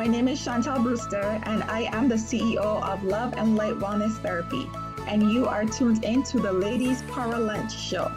my name is Shontelle Brewster, and I am the CEO of Love and Light Wellness Therapy. And you are tuned in to the Ladies Power Lunch Show.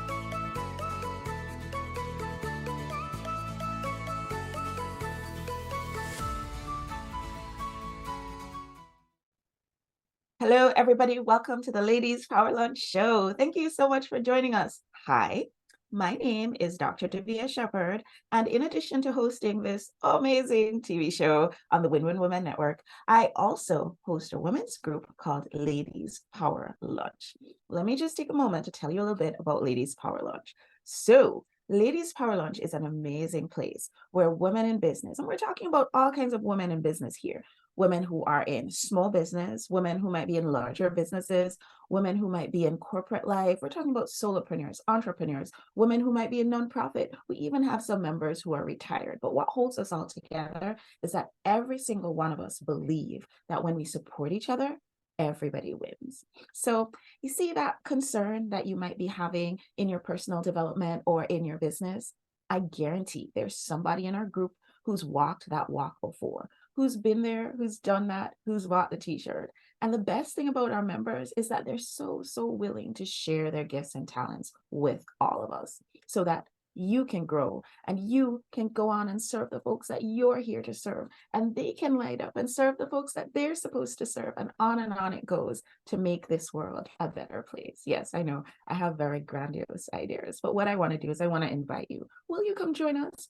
Hello, everybody. Welcome to the Ladies Power Lunch Show. Thank you so much for joining us. Hi, my name is Dr. Davia Shepherd, and in addition to hosting this amazing TV show on the Win-Win Women Network, I also host a women's group called Ladies Power Lunch. Let me just take a moment to tell you a little bit about Ladies Power Lunch. So, Ladies Power Lunch is an amazing place where women in business, and we're talking about all kinds of women in business here, women who are in small business, women who might be in larger businesses, women who might be in corporate life. We're talking about solopreneurs, entrepreneurs, women who might be in nonprofit. We even have some members who are retired. But what holds us all together is that every single one of us believe that when we support each other, everybody wins. So you see that concern that you might be having in your personal development or in your business? I guarantee there's somebody in our group who's walked that walk before, who's been there, who's done that, who's bought the t-shirt. And the best thing about our members is that they're so willing to share their gifts and talents with all of us so that you can grow and you can go on and serve the folks that you're here to serve, and they can light up and serve the folks that they're supposed to serve, and on it goes to make this world a better place. Yes, I know I have very grandiose ideas, but what I want to do is I want to invite you. Will you come join us?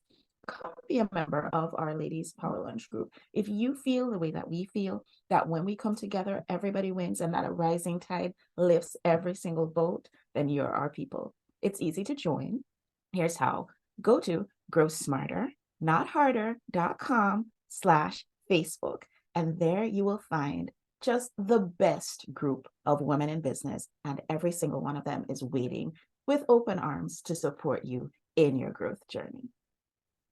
Come be a member of our Ladies Power Lunch group. If you feel the way that we feel, that when we come together, everybody wins and that a rising tide lifts every single boat, then you're our people. It's easy to join. Here's how. Go to growsmarter.com/Facebook, and there you will find just the best group of women in business, and every single one of them is waiting with open arms to support you in your growth journey.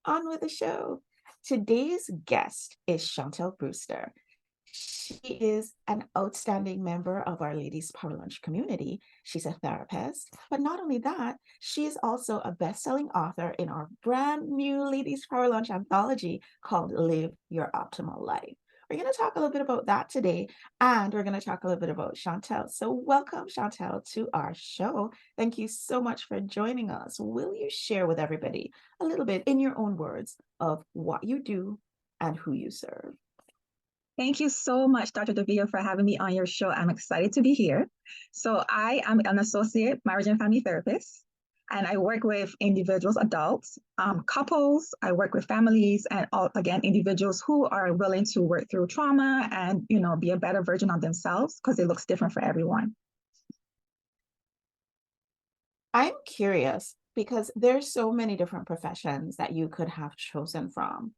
On with the show. Today's guest is Shontelle Brewster. She is an outstanding member of our Ladies Power Lunch community. She's a therapist, but not only that, she is also a best-selling author in our brand new Ladies Power Lunch anthology called Live Your Optimal Life. We're going to talk a little bit about that today, and we're going to talk a little bit about Shontelle. So welcome, Shontelle, to our show. Thank you so much for joining us. Will you share with everybody a little bit in your own words of what you do and who you serve? Thank you so much, Dr. Davia, for having me on your show. I'm excited to be here. So I am an associate marriage and family therapist, and I work with individuals, adults, couples. I work with families and again, individuals who are willing to work through trauma and, be a better version of themselves because it looks different for everyone. I'm curious because there's so many different professions that you could have chosen from.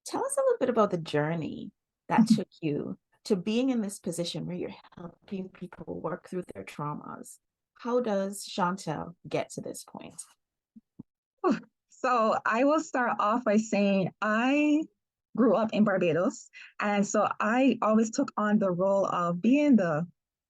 Tell us a little bit about the journey that took you to being in this position where you're helping people work through their traumas. How does Shontelle get to this point? So I will start off by saying I grew up in Barbados. And so I always took on the role of being the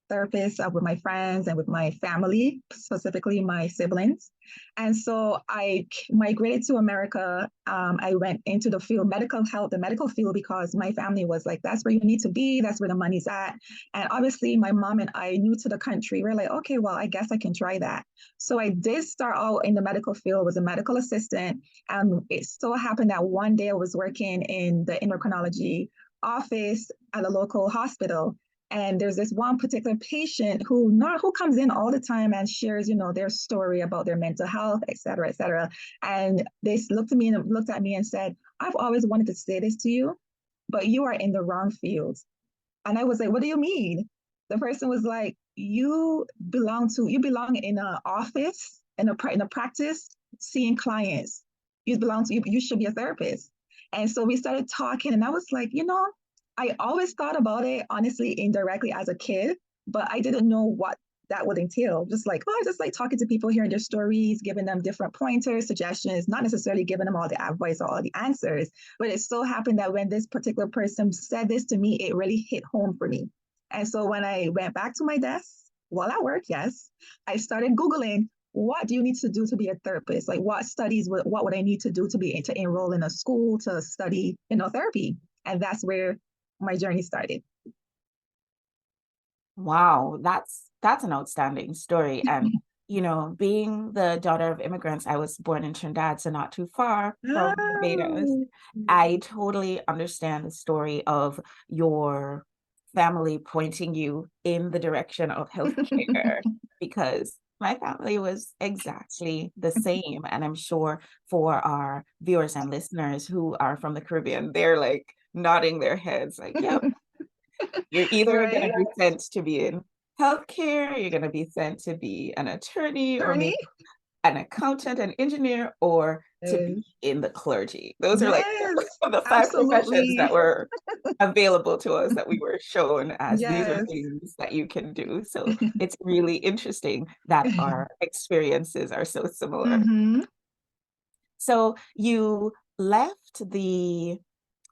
therapist with my friends and with my family, specifically my siblings. And so I migrated to America. I went into the field, the medical field, because my family was like, that's where you need to be. That's where the money's at. And obviously my mom and I, new to the country, we're like, okay, well, I guess I can try that. So I did start out in the medical field, was a medical assistant. And it so happened that one day I was working in the endocrinology office at a local hospital. And there's this one particular patient who comes in all the time and shares, their story about their mental health, et cetera, et cetera. And they looked at me and said, I've always wanted to say this to you, but you are in the wrong field. And I was like, what do you mean? The person was like, you belong in an office, in a practice, seeing clients. You should be a therapist. And so we started talking, and I was like, I always thought about it, honestly, indirectly as a kid, but I didn't know what that would entail. Just like, I just like talking to people, hearing their stories, giving them different pointers, suggestions, not necessarily giving them all the advice or all the answers. But it so happened that when this particular person said this to me, it really hit home for me. And so when I went back to my desk while at work, yes, I started Googling, what do you need to do to be a therapist? Like what would I need to do to enroll in a school to study, therapy? And that's where my journey started. Wow, that's an outstanding story. And you know, being the daughter of immigrants, I was born in Trinidad, so not too far from Barbados. Oh, I totally understand the story of your family pointing you in the direction of healthcare because my family was exactly the same. And I'm sure for our viewers and listeners who are from the Caribbean, they're like nodding their heads, like, yep, you're either going right. to be sent to be in healthcare, you're going to be sent to be an attorney or Journey. maybe an accountant, an engineer, or to be Yes. in the clergy. Those are like Yes, the five professions that absolutely. were available to us that we were shown as these are Yes. things that you can do. So it's really interesting that our experiences are so similar. Hmm. So you left the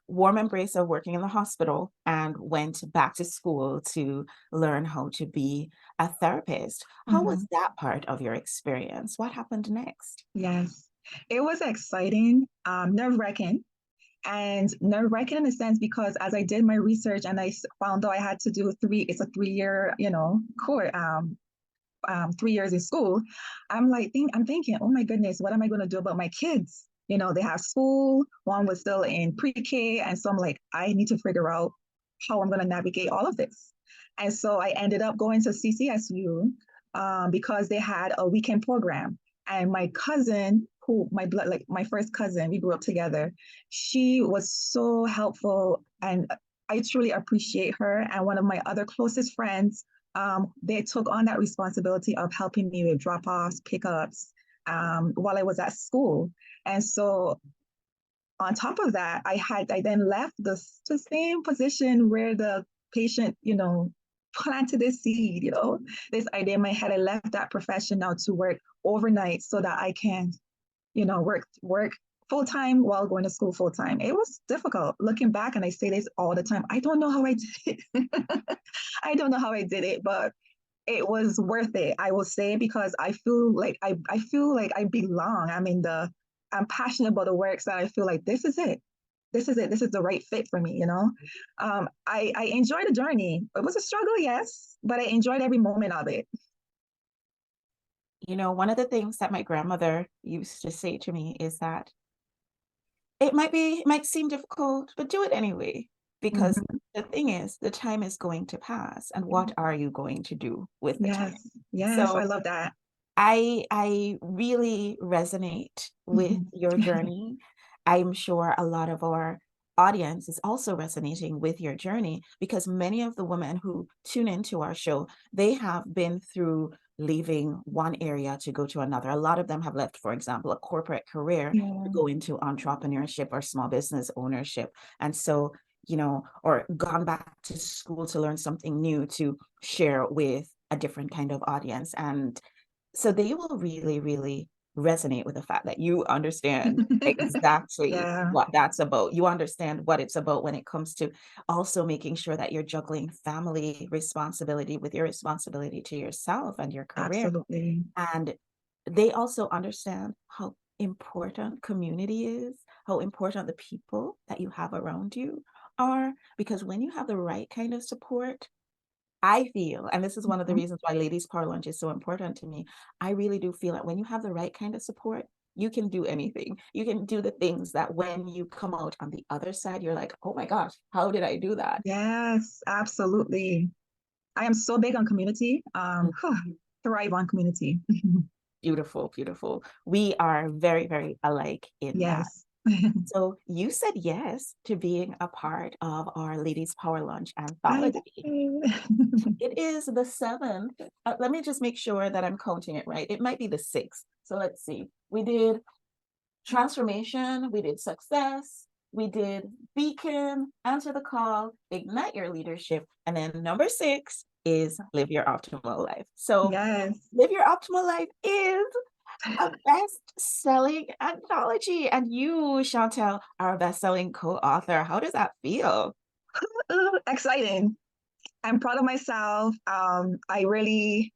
warm embrace of working in the hospital and went back to school to learn how to be a therapist. How Hmm. was that part of your experience? What happened next? Yes. It was exciting, nerve-wracking, and nerve-wracking in a sense because as I did my research and found out I had to do it's a 3 year, course, 3 years in school. I'm thinking, oh my goodness, what am I going to do about my kids? They have school. One was still in pre-K, and so I'm like, I need to figure out how I'm going to navigate all of this. And so I ended up going to CCSU because they had a weekend program. And my cousin, who my blood, like my first cousin, we grew up together. She was so helpful, and I truly appreciate her. And one of my other closest friends, they took on that responsibility of helping me with drop-offs, pickups, while I was at school. And so on top of that, I then left the same position where the patient, planted this seed, this idea in my head. I left that profession now to work overnight so that I can, work full time while going to school full time. It was difficult looking back, and I say this all the time. I don't know how I did it. I don't know how I did it, but it was worth it, I will say, because I feel like I belong. I'm passionate about the work, so I feel like this is it. This is it. This is the right fit for me, I enjoyed the journey. It was a struggle, yes, but I enjoyed every moment of it. You know, one of the things that my grandmother used to say to me is that it might seem difficult, but do it anyway. Because Mhm. the thing is, the time is going to pass, and what are you going to do with the time? Yes, yes, I So love that. I really resonate with Mhm. your journey. I'm sure a lot of our audience is also resonating with your journey because many of the women who tune into our show, they have been through leaving one area to go to another. A lot of them have left, for example, a corporate career to Yeah, go into entrepreneurship or small business ownership. And so, you know, or gone back to school to learn something new to share with a different kind of audience. And so they will really, really resonate with the fact that you understand exactly yeah, what that's about. You understand what it's about when it comes to also making sure that you're juggling family responsibility with your responsibility to yourself and your career. absolutely. And they also understand how important community is, how important the people that you have around you are, because when you have the right kind of support, I feel, and this is one of the Mhm. reasons why Ladies Power Lunch is so important to me. I really do feel that when you have the right kind of support, you can do anything. You can do the things that when you come out on the other side, you're like, oh my gosh, how did I do that? Yes, absolutely. I am so big on community. Mm, Thrive on community. beautiful, beautiful. We are very, very alike in that. Yes. So you said yes to being a part of our Ladies Power Lunch I anthology. did. It is the seventh. Let me just make sure that I'm counting it right. It might be the sixth. So let's see. We did transformation, we did success, we did beacon, answer the call, ignite your leadership, and then number six is live your optimal life. So Yes. live your optimal life is a best-selling anthology, and you, Shontelle, are a best-selling co-author. How does that feel? Exciting. I'm proud of myself. I really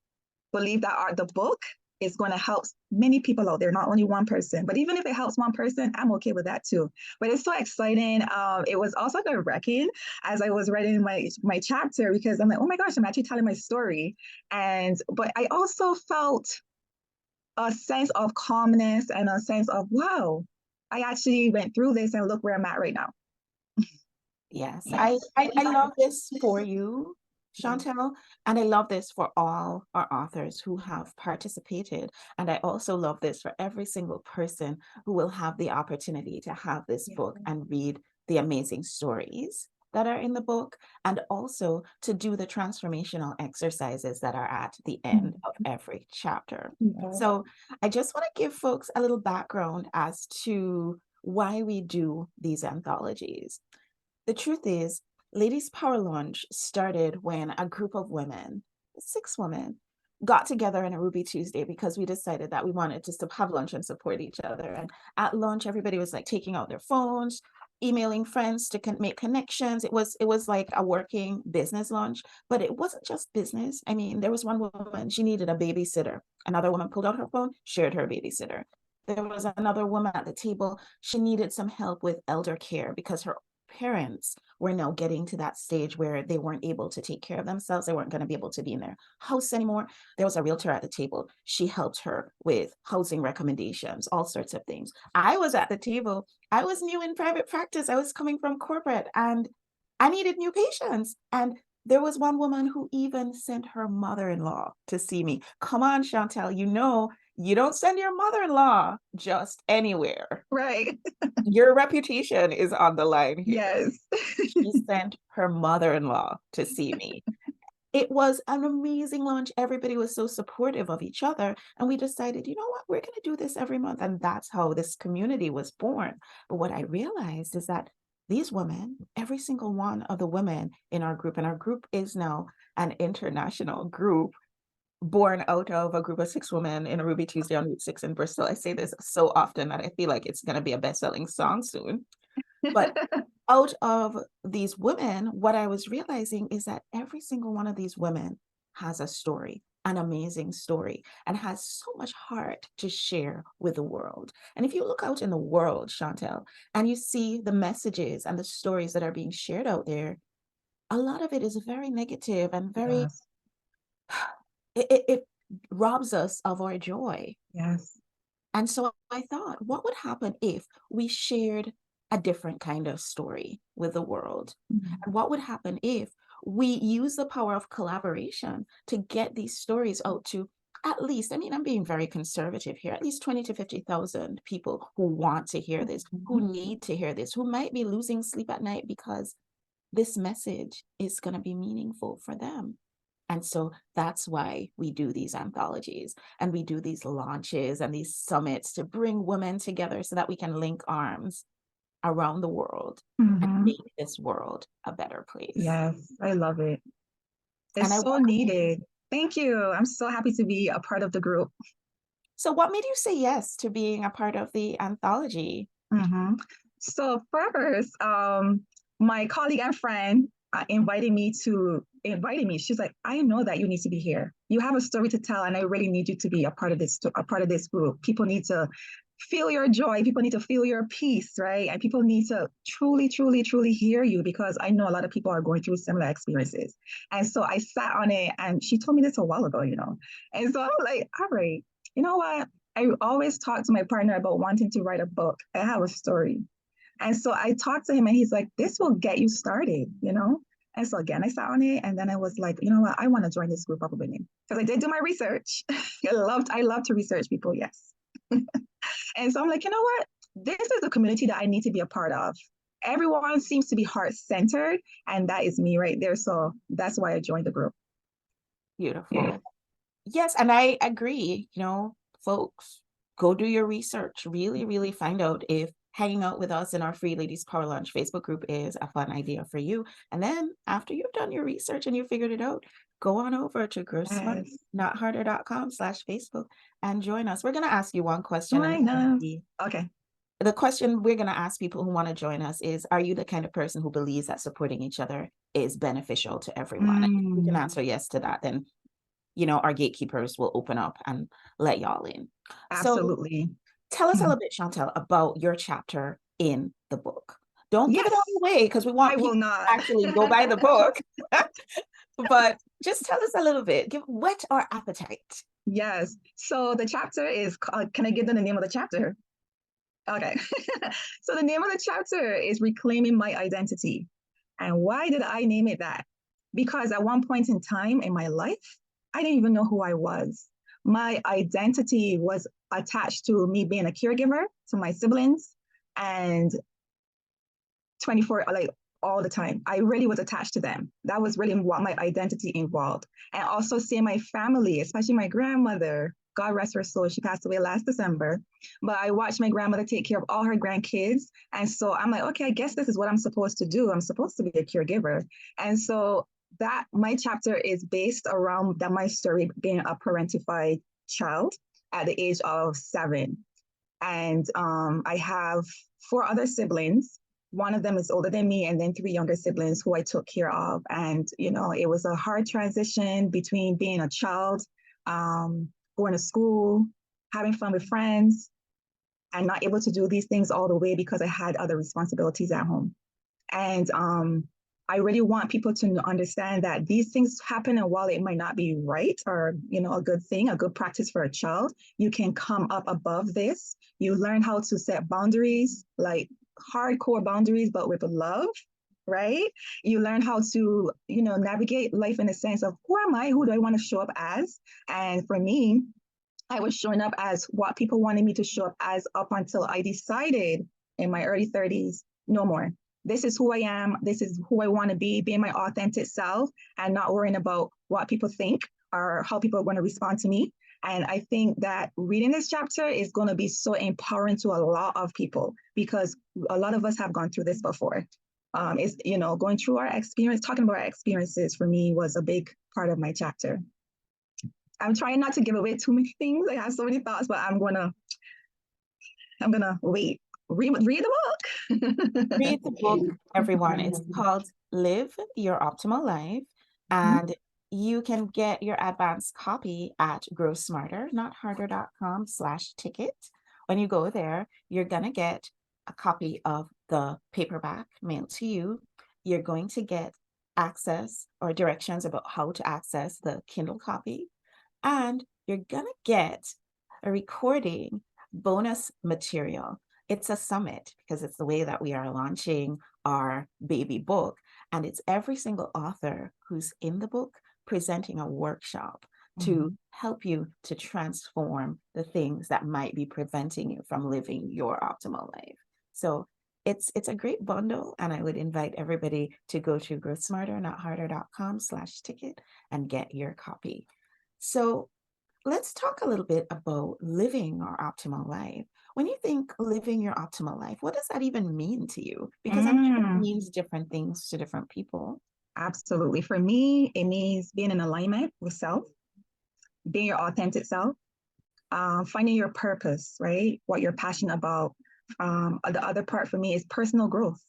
believe that the book it's going to help many people out there, not only one person. But even if it helps one person, I'm okay with that too. But it's so exciting. It was also like a wrecking as I was writing my chapter, because I'm like, oh my gosh, I'm actually telling my story. But I also felt a sense of calmness and a sense of, wow, I actually went through this and look where I'm at right now. Yes, I love this for you, Shontelle, and I love this for all our authors who have participated. And I also love this for every single person who will have the opportunity to have this book and read the amazing stories that are in the book, and also to do the transformational exercises that are at the end of every chapter. So I just want to give folks a little background as to why we do these anthologies. The truth is, Ladies Power Lunch started when a group of women, 6 women, got together on a Ruby Tuesday because we decided that we wanted to have lunch and support each other. And at lunch, everybody was like taking out their phones, emailing friends to make connections. It was like a working business lunch, but it wasn't just business. I mean, there was one woman, she needed a babysitter. Another woman pulled out her phone, shared her babysitter. There was another woman at the table, she needed some help with elder care because her parents were now getting to that stage where they weren't able to take care of themselves. They weren't going to be able to be in their house anymore. There was a realtor at the table. She helped her with housing recommendations, all sorts of things. I was at the table. I was new in private practice. I was coming from corporate and I needed new patients. And there was one woman who even sent her mother-in-law to see me. Come on, Shontelle, you don't send your mother-in-law just anywhere. Right. Your reputation is on the line here. Yes. She sent her mother-in-law to see me. It was an amazing lunch. Everybody was so supportive of each other. And we decided, you know what, we're going to do this every month. And that's how this community was born. But what I realized is that these women, every single one of the women in our group, and our group is now an international group, born out of a group of 6 women in a Ruby Tuesday on Route 6 in Bristol. I say this so often that I feel like it's going to be a best-selling song soon. But out of these women, what I was realizing is that every single one of these women has a story, an amazing story, and has so much heart to share with the world. And if you look out in the world, Shontelle, and you see the messages and the stories that are being shared out there, a lot of it is very negative and very, Yes. it robs us of our joy. Yes. And so I thought, what would happen if we shared a different kind of story with the world? And what would happen if we use the power of collaboration to get these stories out to at least, I mean, I'm being very conservative here, at least 20 to 50,000 people who want to hear this, who need to hear this, who might be losing sleep at night because this message is going to be meaningful for them. And so that's why we do these anthologies and we do these launches and these summits to bring women together so that we can link arms around the world and make this world a better place. Yes, I love it. It's And so needed. Thank you. I'm so happy to be a part of the group. So what made you say yes to being a part of the anthology? So first, my colleague and friend invited me. She's like, I know that you need to be here. You have a story to tell, and I really need you to be a part of this group. People need to feel your joy. People need to feel your peace, right? And people need to truly, truly, truly hear you, because I know a lot of people are going through similar experiences. And so I sat on it, and she told me this a while ago, And so I'm like, all right, you know what? I always talk to my partner about wanting to write a book. I have a story. And so I talked to him, and he's like, this will get you started. And so again, I sat on it, and then I was like, you know what? I want to join this group of women, because I did do my research. I love to research people, yes. And so I'm like, you know what? This is a community that I need to be a part of. Everyone seems to be heart-centered, and that is me right there. So that's why I joined the group. Beautiful. Yes, and I agree, folks, go do your research. Really, really find out if hanging out with us in our free Ladies Power Lunch Facebook group is a fun idea for you. And then after you've done your research and you figured it out, go on over to growsmartnotharder.com/Facebook and join us. We're going to ask you one question. Okay. The question we're going to ask people who want to join us is, are you the kind of person who believes that supporting each other is beneficial to everyone? If you can answer yes to that, then our gatekeepers will open up and let y'all in. So Absolutely. tell us a Mhm. little bit, Shontelle, about your chapter in the book. Don't give it Yes, all away because we I want will people not. to actually go buy the book. But just tell us a little bit. Whet our appetite. Yes. So the chapter is, can I give them the name of the chapter? Okay. So the name of the chapter is Reclaiming My Identity. And why did I name it that? Because at one point in time in my life, I didn't even know who I was. My identity was attached to me being a caregiver to my siblings and 24, like all the time. I really was attached to them. That was really what my identity involved. And also seeing my family, especially my grandmother, God rest her soul, she passed away last December. But I watched my grandmother take care of all her grandkids. And so I'm like, okay, I guess this is what I'm supposed to do. I'm supposed to be a caregiver. And so that my chapter is based around that my story being a parentified child at the age of 7. And I have 4 other siblings. One of them is older than me, and then 3 younger siblings who I took care of. And, it was a hard transition between being a child, going to school, having fun with friends, and not able to do these things all the way because I had other responsibilities at home. And I really want people to understand that these things happen, and while it might not be right or a good thing, a good practice for a child, you can come up above this. You learn how to set boundaries, like hardcore boundaries, but with love, right? You learn how to navigate life in a sense of, who am I? Who do I want to show up as? And for me, I was showing up as what people wanted me to show up as up until I decided in my early 30s, no more. This is who I am. This is who I want to be, being my authentic self and not worrying about what people think or how people are going to respond to me. And I think that reading this chapter is going to be so empowering to a lot of people, because a lot of us have gone through this before. It's, going through our experience, talking about our experiences for me was a big part of my chapter. I'm trying not to give away too many things. I have so many thoughts, but I'm gonna wait. Read the book. Read the book, everyone. It's called Live Your Optimal Life. And you can get your advanced copy at growsmarter.notharder.com/ticket. When you go there, you're going to get a copy of the paperback mailed to you. You're going to get access or directions about how to access the Kindle copy. And you're going to get a recording bonus material. It's a summit because it's the way that we are launching our baby book. And it's every single author who's in the book presenting a workshop to help you to transform the things that might be preventing you from living your optimal life. So it's a great bundle, and I would invite everybody to go to growsmarter.notharder.com/ticket and get your copy. So let's talk a little bit about living our optimal life. When you think living your optimal life, what does that even mean to you? Because I'm sure it means different things to different people. Absolutely. For me, it means being in alignment with self, being your authentic self, finding your purpose, right? What you're passionate about. The other part for me is personal growth,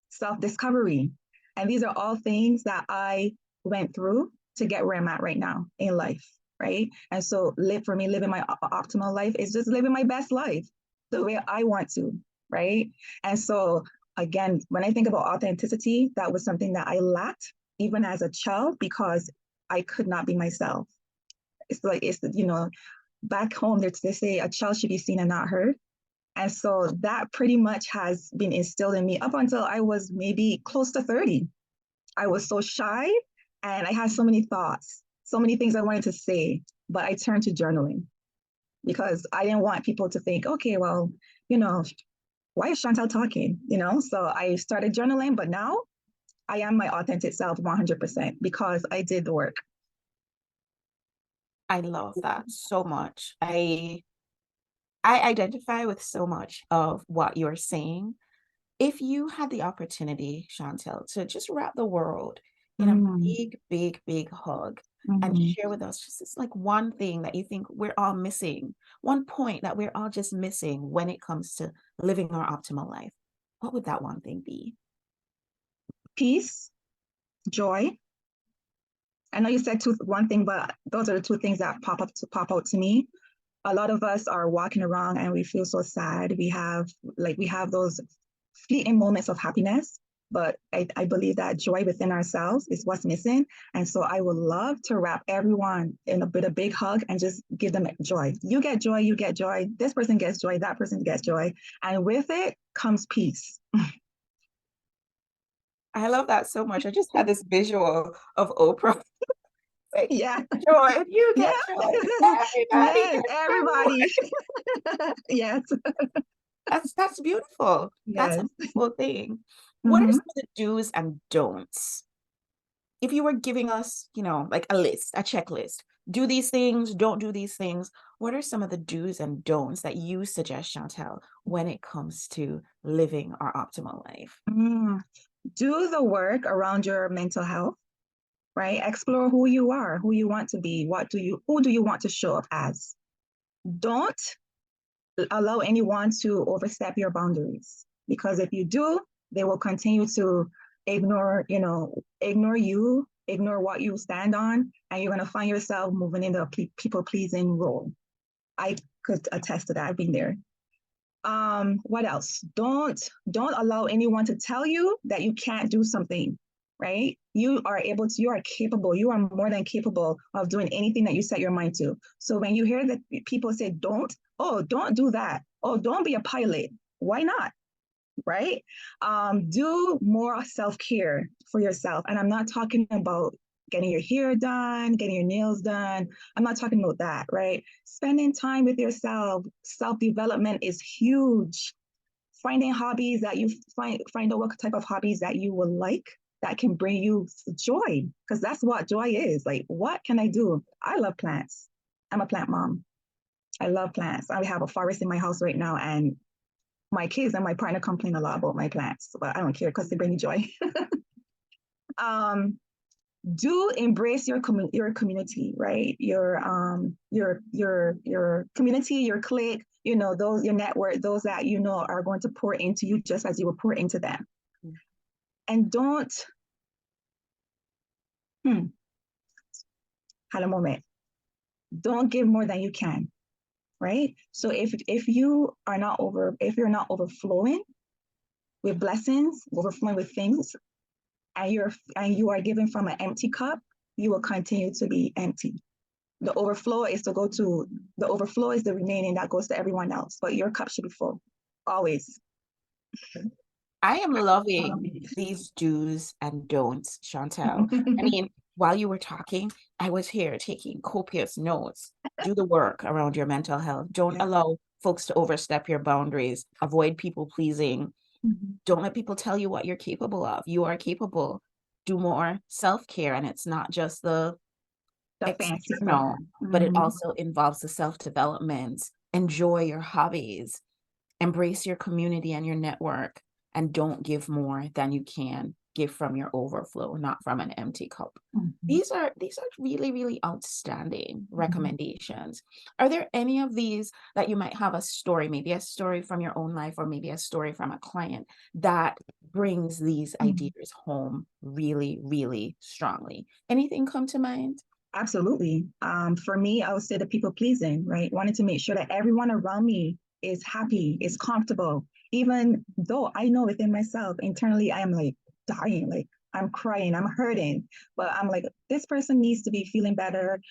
self-discovery. And these are all things that I went through to get where I'm at right now in life, right? And so for me, living my optimal life is just living my best life the way I want to, right? And so again, when I think about authenticity, that was something that I lacked even as a child because I could not be myself. Back home, they say a child should be seen and not heard. And so that pretty much has been instilled in me up until I was maybe close to 30. I was so shy and I had so many thoughts, so many things I wanted to say, but I turned to journaling because I didn't want people to think, okay, well, why is Shontelle talking? So I started journaling, but now I am my authentic self 100% because I did the work. I love that so much. I identify with so much of what you're saying. If you had the opportunity, Shontelle, to just wrap the world in a big, big, big hug and share with us just like one thing that you think we're all missing, one point that we're all just missing when it comes to living our optimal life, what would that one thing be? Peace, joy, I know you said one thing, but those are the two things that pop out to me. A lot of us are walking around and we feel so sad. We have those fleeting moments of happiness, but I believe that joy within ourselves is what's missing. And so I would love to wrap everyone in a big hug and just give them joy. You get joy, you get joy. This person gets joy, that person gets joy. And with it comes peace. I love that so much. I just had this visual of Oprah. Like, Yeah. joy, you Yeah. get joy. Everybody Yes, gets everybody. joy. Yes. That's beautiful. That's a Yes. beautiful thing. What are Mm-hmm. some of the do's and don'ts? If you were giving us, like a list, a checklist, do these things, don't do these things. What are some of the do's and don'ts that you suggest, Shontelle, when it comes to living our optimal life? Do the work around your mental health, right? Explore who you are, who you want to be, who do you want to show up as? Don't allow anyone to overstep your boundaries, because if you do, they will continue to ignore you, ignore what you stand on, and you're going to find yourself moving into a people pleasing role. I could attest to that. I've been there. What else? Don't allow anyone to tell you that you can't do something, right? You are capable, you are more than capable of doing anything that you set your mind to. So when you hear that people say don't do that, oh, don't be a pilot, why not? Right? Do more self-care for yourself. And I'm not talking about getting your hair done, getting your nails done. I'm not talking about that, right? Spending time with yourself, self-development is huge. Finding hobbies that you find out what type of hobbies that you will like that can bring you joy, because that's what joy is. Like, what can I do? I love plants. I'm a plant mom. I love plants. I have a forest in my house right now, and my kids and my partner complain a lot about my plants, but I don't care because they bring me joy. um, do embrace your community, right? Your community, your clique, those your network, those that are going to pour into you just as you will pour into them. And don't had a moment. Don't give more than you can, right? So if you're not overflowing with blessings, overflowing with things, and you are given from an empty cup, you will continue to be empty. The overflow is the remaining that goes to everyone else, but your cup should be full always. I am loving these do's and don'ts, Shontelle. I mean, while you were talking, I was here taking copious notes. Do the work around your mental health. Don't allow folks to overstep your boundaries. Avoid people pleasing. Don't let people tell you what you're capable of. You are capable. Do more self-care. And it's not just the fancy stuff. external, but it also involves the self-development. Enjoy your hobbies. Embrace your community and your network, and don't give more than you can. Give from your overflow, not from an empty cup. These are really, really outstanding recommendations. Are there any of these that you might have a story, maybe a story from your own life, or maybe a story from a client that brings these ideas home really, really strongly? Anything come to mind? Absolutely. For me, I would say the people pleasing, right? Wanting to make sure that everyone around me is happy, is comfortable, even though I know within myself, internally, I am like dying, like I'm crying, I'm hurting, but I'm like, this person needs to be feeling better.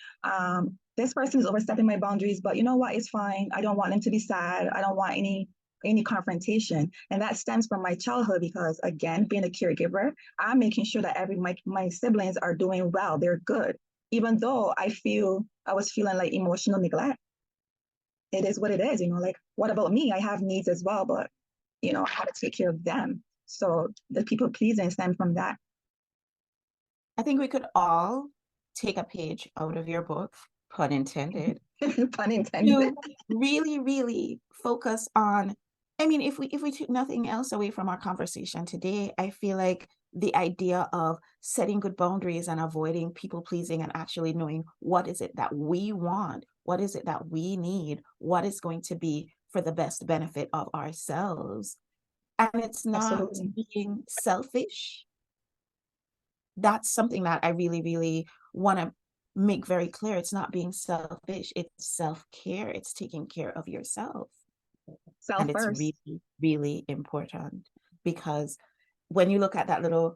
This person is overstepping my boundaries, but you know what? It's fine. I don't want them to be sad. I don't want any confrontation. And that stems from my childhood because, again, being a caregiver, I'm making sure that my siblings are doing well. They're good. Even though I was feeling like emotional neglect. It is what it is, like, what about me? I have needs as well, but I got to take care of them. So the people pleasing stem from that. I think we could all take a page out of your book, pun intended, Pun intended. to really, really focus on, I mean, if we took nothing else away from our conversation today, I feel like the idea of setting good boundaries and avoiding people pleasing and actually knowing what is it that we want, what is it that we need, what is going to be for the best benefit of ourselves. And it's not Absolutely. being selfish, that's something that I really, really want to make very clear. It's not being selfish, it's self-care, it's taking care of yourself. Self And it's first. really, really important because when you look at that little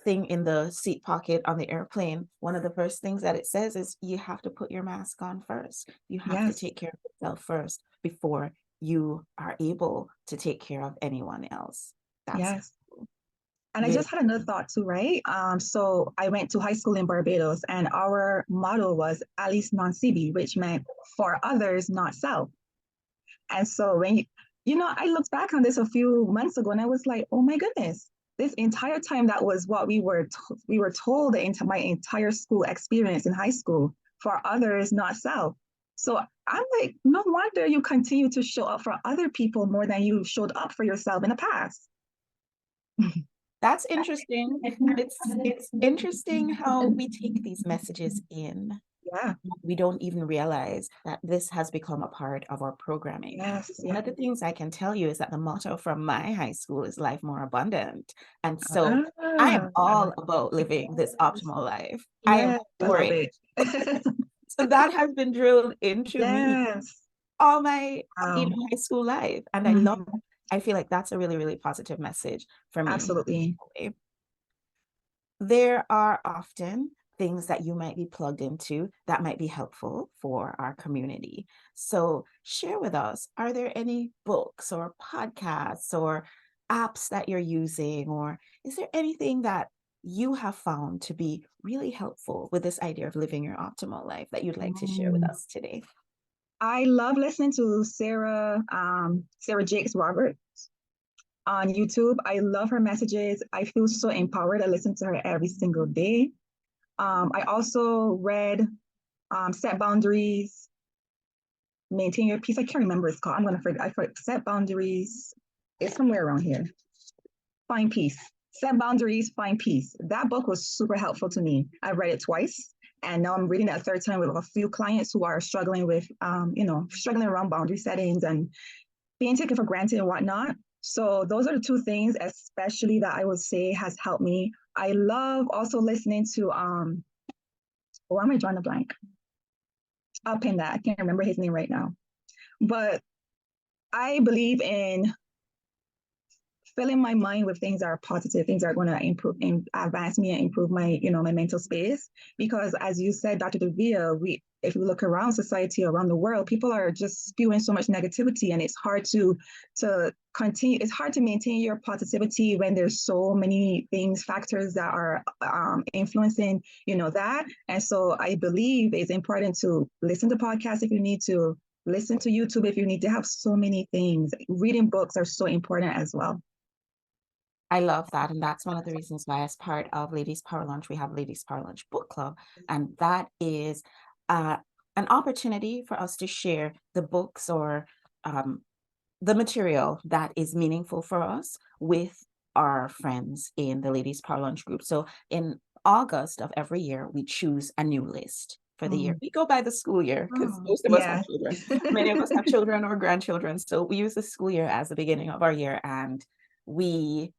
thing in the seat pocket on the airplane, one of the first things that it says is you have to put your mask on first. You have to Yes, take care of yourself first before you are able to take care of anyone else. That's yes. And I really just had another thought too, right? So I went to high school in Barbados, and our motto was Alice non sibi, which meant for others, not self. And so when I looked back on this a few months ago, and I was like, oh my goodness, this entire time that was what we were told into my entire school experience in high school, for others, not self. So I'm like, no wonder you continue to show up for other people more than you showed up for yourself in the past. That's interesting. And it's interesting how we take these messages in. Yeah. We don't even realize that this has become a part of our programming. Yes. One Yeah. of the things I can tell you is that the motto from my high school is life more abundant. And so I am Ah, all about living this optimal life. I am yes, I for love it. it. So that has been drilled into me Yes. all my Wow. high school life. And I love Mhm. I feel like that's a really, really positive message for me. Absolutely. There are often things that you might be plugged into that might be helpful for our community. So, share with us, are there any books or podcasts or apps that you're using, or is there anything that you have found to be really helpful with this idea of living your optimal life that you'd like to share with Mm. us today? I love listening to Sarah Jakes Roberts on YouTube. I love her messages. I feel so empowered. I listen to her every single day. I also read Set Boundaries, Maintain Your Peace. I can't remember what it's called. I'm gonna forget. I forget. Set Boundaries. It's somewhere around here. Find Peace. Set Boundaries, Find Peace. That book was super helpful to me. I read it twice, and now I'm reading it a third time with a few clients who are struggling with, struggling around boundary settings and being taken for granted and whatnot. So those are the two things, especially that I would say has helped me. I love also listening to why am I drawing a blank? I'll pin that. I can't remember his name right now. But I believe in filling my mind with things that are positive, things that are going to improve and advance me and improve my, my mental space. Because as you said, Dr. Davia, if we look around society, around the world, people are just spewing so much negativity, and it's hard to continue. It's hard to maintain your positivity when there's so many factors that are influencing, that. And so I believe it's important to listen to podcasts if you need to, listen to YouTube if you need to, have so many things. Reading books are so important as well. I love that. And that's one of the reasons why, as part of Ladies Power Lunch, we have Ladies Power Lunch Book Club. And that is uh, an opportunity for us to share the books or the material that is meaningful for us with our friends in the Ladies Power Lunch group. So in August of every year, we choose a new list for the year. Mm. We go by the school year because Oh, most of us have yeah. children. Many of us have children or grandchildren. So we use the school year as the beginning of our year, and we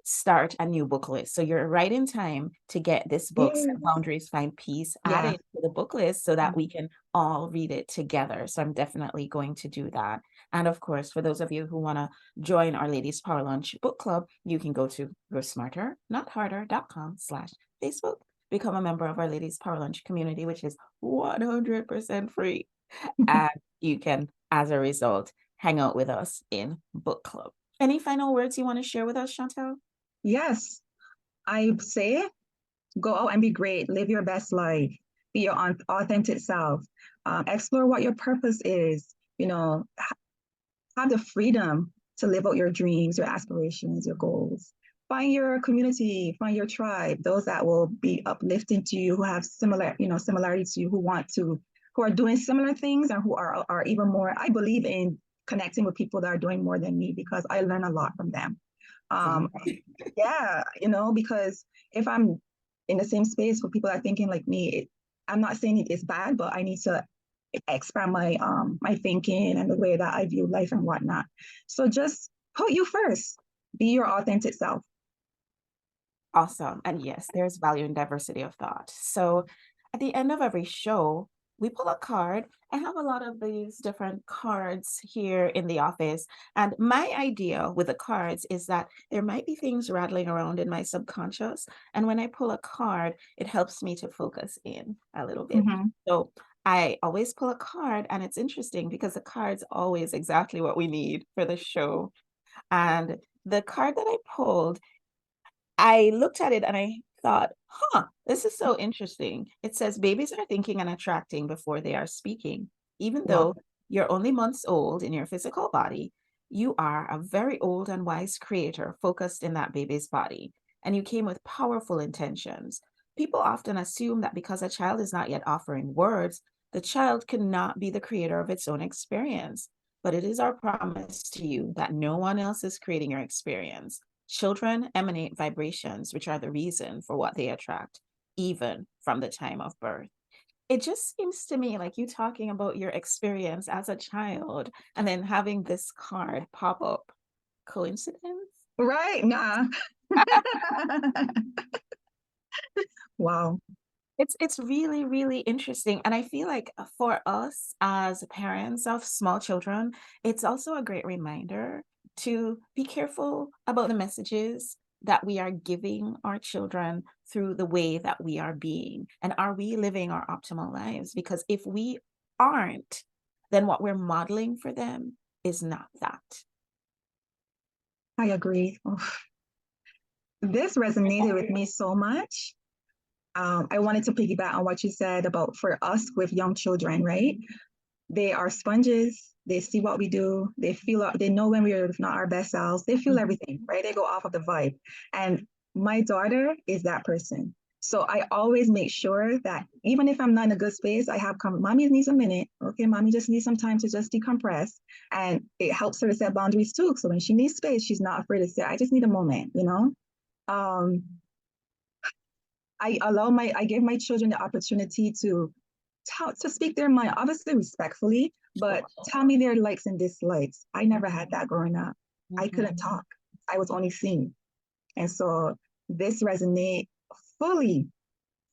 start a new book list. So you're right in time to get this book, Set Yes. Boundaries, Find Peace, Yeah. added to the book list so that we can all read it together. So I'm definitely going to do that. And of course, for those of you who want to join our Ladies Power Lunch book club, you can go to yoursmarternotharder.com/Facebook. Become a member of our Ladies Power Lunch community, which is 100% free. And you can, as a result, hang out with us in book club. Any final words you want to share with us, Shontelle? Yes. I say go out and be great. Live your best life. Be your authentic self. Explore what your purpose is. Have the freedom to live out your dreams, your aspirations, your goals. Find your community, find your tribe, those that will be uplifting to you, who have similarity to you, who are doing similar things, and who are even more. I believe in connecting with people that are doing more than me, because I learn a lot from them. Um, yeah, because if I'm in the same space with people that are thinking like me, I'm not saying it's bad, but I need to expand my thinking and the way that I view life and whatnot. So just put you first. Be your authentic self. Awesome. And yes, there's value in diversity of thought. So at the end of every show, we pull a card. I have a lot of these different cards here in the office. And my idea with the cards is that there might be things rattling around in my subconscious. And when I pull a card, it helps me to focus in a little bit. Mhm. So I always pull a card, and it's interesting because the card's always exactly what we need for the show. And the card that I pulled, I looked at it and I thought, huh, this is so interesting. It says babies are thinking and attracting before they are speaking. Even Wow. though you're only months old in your physical body, you are a very old and wise creator focused in that baby's body. And you came with powerful intentions. People often assume that because a child is not yet offering words, the child cannot be the creator of its own experience. But it is our promise to you that no one else is creating your experience. Children emanate vibrations, which are the reason for what they attract, even from the time of birth. It just seems to me like you talking about your experience as a child and then having this card pop up. Coincidence? Right? Nah. Wow. It's really, really interesting. And I feel like for us as parents of small children, it's also a great reminder to be careful about the messages that we are giving our children through the way that we are being. And are we living our optimal lives? Because if we aren't, then what we're modeling for them is not that. I agree. Oh, this resonated with me so much. I wanted to piggyback on what you said about for us with young children, right? They are sponges. They see what we do. They feel, they know when we are not our best selves. They feel everything, right? They go off of the vibe. And my daughter is that person. So I always make sure that even if I'm not in a good space, I have mommy needs a minute. Okay, mommy just needs some time to just decompress. And it helps her to set boundaries too. So when she needs space, she's not afraid to say, I just need a moment, you know? Um, I give my children the opportunity to speak their mind, obviously respectfully, but tell me their likes and dislikes. I never had that growing up. I couldn't talk. I was only seen. And so this resonate fully,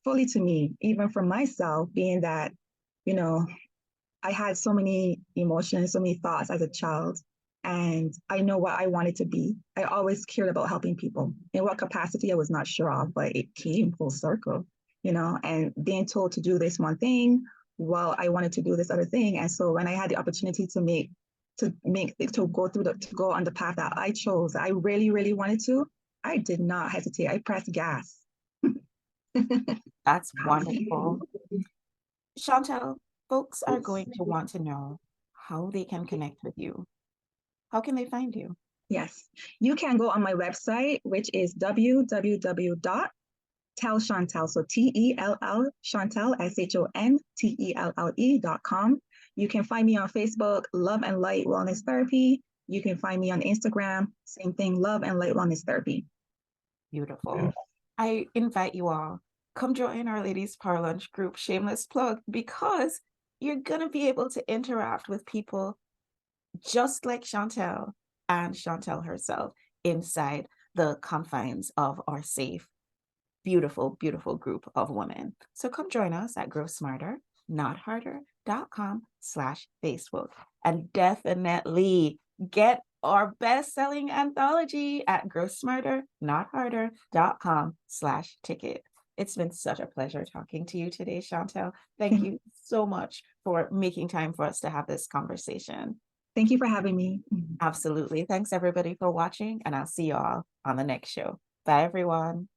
fully to me, even for myself, being that, you know, I had so many emotions, so many thoughts as a child, and I know what I wanted to be. I always cared about helping people. In what capacity, I was not sure of, but it came full circle, you know, and being told to do this one thing, well, I wanted to do this other thing. And so when I had the opportunity to go on the path that I chose, I really, really wanted to, I did not hesitate. I pressed gas. That's wonderful. Shontelle, folks are going to want to know how they can connect with you. How can they find you? Yes, you can go on my website, which is www.tellshontelle, so Tell Shontelle, SHONTELLE.com. You can find me on Facebook, Love and Light Wellness Therapy. You can find me on Instagram, same thing, Love and Light Wellness Therapy. Beautiful. I invite you all, come join our Ladies Power Lunch group, shameless plug, because you're going to be able to interact with people just like Shontelle and Shontelle herself inside the confines of our safe, beautiful, beautiful group of women. So come join us at growsmarter.com/Facebook, and definitely get our best-selling anthology at growsmarter.com/ticket. It's been such a pleasure talking to you today, Shontelle. Thank you so much for making time for us to have this conversation. Thank you for having me. Absolutely. Thanks everybody for watching, and I'll see you all on the next show. Bye, everyone.